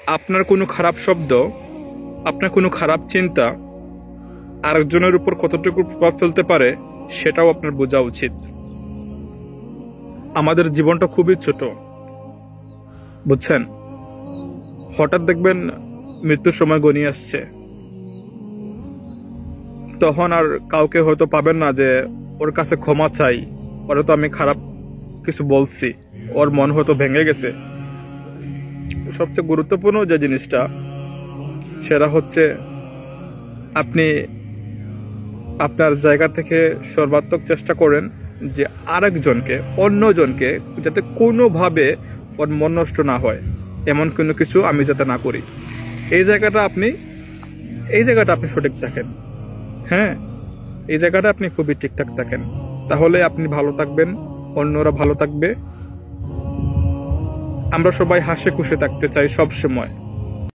আপনার কোনো খারাপ শব্দ, আপনার কোনো খারাপ চিন্তা আরেকজনের উপর কতটুকু প্রভাব ফেলতে পারে সেটাও আপনার বোঝা উচিত। আমাদের জীবনটা খুবই ছোট, বুঝছেন? হঠাৎ দেখবেন মৃত্যুর সময় ঘনিয়ে আসছে, তখন আর কাউকে হয়তো পাবেন না যে ওর কাছে ক্ষমা চাই, ওরা তো আমি খারাপ কিছু বলছি, ওর মন হয়তো ভেঙে গেছে। সবচেয়ে গুরুত্বপূর্ণ যে জিনিসটা সেটা হচ্ছে আপনি আপনার জায়গা থেকে সর্বাত্মক চেষ্টা করেন যে আরেকজনকে, অন্যজনকে যাতে কোনোভাবে ওর মন নষ্ট না হয়, এমন কোনো কিছু আমি যাতে না করি। এই জায়গাটা আপনি সঠিক থাকেন। হ্যাঁ, এই জায়গাটা আপনি খুবই ঠিকঠাক থাকেন, তাহলে আপনি ভালো থাকবেন, অন্যরা ভালো থাকবে। আমরা সবাই হাসি খুশি থাকতে চাই সব সময়।